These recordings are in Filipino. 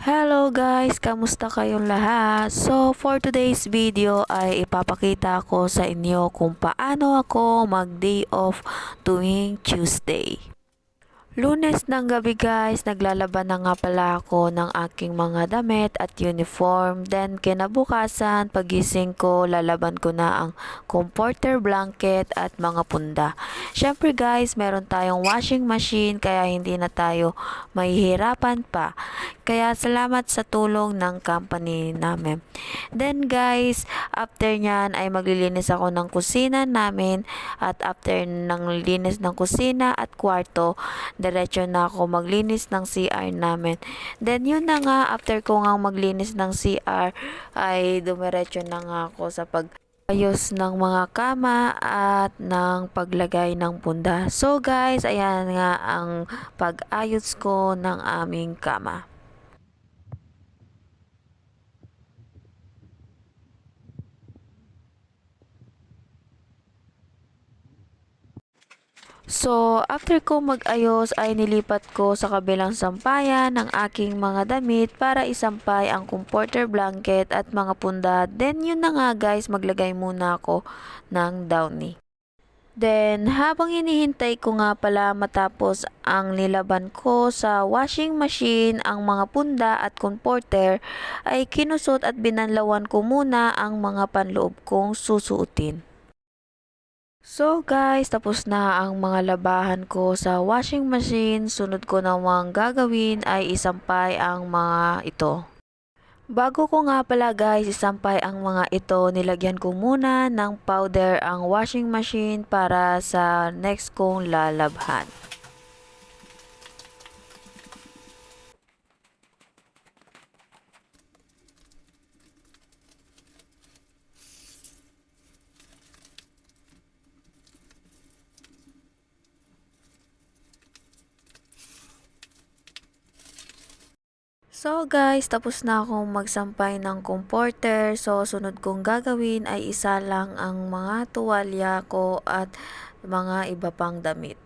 Hello guys, kamusta kayong lahat? So for today's video ay ipapakita ko sa inyo kung paano ako mag day off tuwing Tuesday. Lunes ng gabi guys, naglalaban na nga pala ako ng aking mga damit at uniform. Then kinabukasan, pagising ko, lalaban ko na ang comforter blanket at mga punda. Syempre guys, meron tayong washing machine kaya hindi na tayo mahihirapan pa. Kaya salamat sa tulong ng company namin. Then guys, after nyan ay maglilinis ako ng kusina namin at after ng linis ng kusina at kwarto, diretso na ako maglinis ng CR namin. Then yun na nga, after ko nga maglinis ng CR ay dumiretso na nga ako sa ayos ng mga kama at ng paglagay ng punda. So guys, ayan nga ang pag-ayos ko ng aming kama. So, after ko mag-ayos ay nilipat ko sa kabilang sampayan ng aking mga damit para isampay ang comforter blanket at mga punda. Then, yun na nga guys, maglagay muna ako ng downy. Then, habang hinihintay ko nga pala matapos ang nilaban ko sa washing machine ang mga punda at comforter, ay kinusot at binanlawan ko muna ang mga panloob kong susuotin. So guys, tapos na ang mga labahan ko sa washing machine. Sunod ko namang gagawin ay isampay ang mga ito. Bago ko nga pala guys isampay ang mga ito, nilagyan ko muna ng powder ang washing machine para sa next kong lalabhan. So guys, tapos na akong magsampay ng comforter. So sunod kong gagawin ay isa lang ang mga tuwalya ko at mga iba pang damit.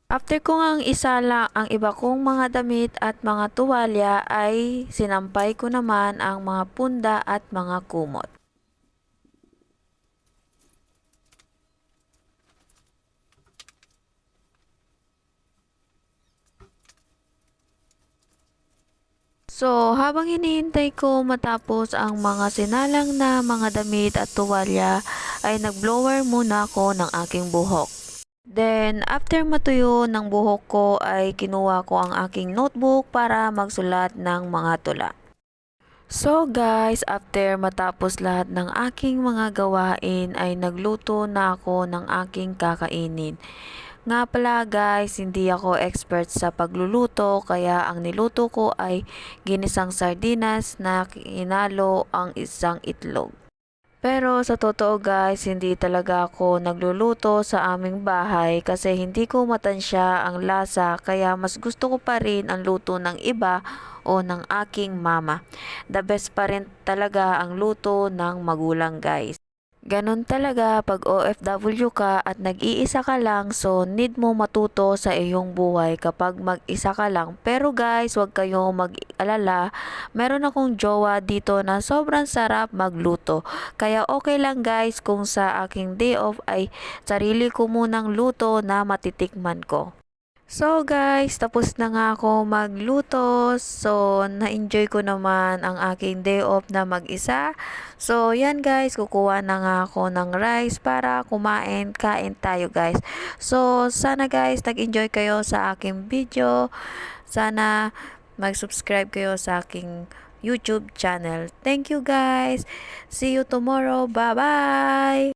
After ko ngang isala ang iba kong mga damit at mga tuwalya ay sinampay ko naman ang mga punda at mga kumot. So, habang hinihintay ko matapos ang mga sinalang na mga damit at tuwalya, ay nag-blower muna ako ng aking buhok. Then, after matuyo ng buhok ko ay kinuha ko ang aking notebook para magsulat ng mga tula. So guys, after matapos lahat ng aking mga gawain ay nagluto na ako ng aking kakainin. Nga pala guys, hindi ako expert sa pagluluto kaya ang niluto ko ay ginisang sardinas na hinalo ang isang itlog. Pero sa totoo guys, hindi talaga ako nagluluto sa aming bahay kasi hindi ko matansya ang lasa kaya mas gusto ko pa rin ang luto ng iba o ng aking mama. The best pa rin talaga ang luto ng magulang guys. Ganon talaga pag OFW ka at nag-iisa ka lang, so need mo matuto sa iyong buhay kapag mag-isa ka lang. Pero guys, wag kayong mag-alala, meron akong jowa dito na sobrang sarap magluto. Kaya okay lang guys kung sa aking day off ay sarili ko munang luto na matitikman ko. So guys, tapos na nga ako magluto. So, na-enjoy ko naman ang aking day off na mag-isa. So, yan guys, kukuha na nga ako ng rice para kumain, kain tayo guys. So, sana guys, nag-enjoy kayo sa aking video. Sana mag-subscribe kayo sa aking YouTube channel. Thank you guys. See you tomorrow. Bye-bye!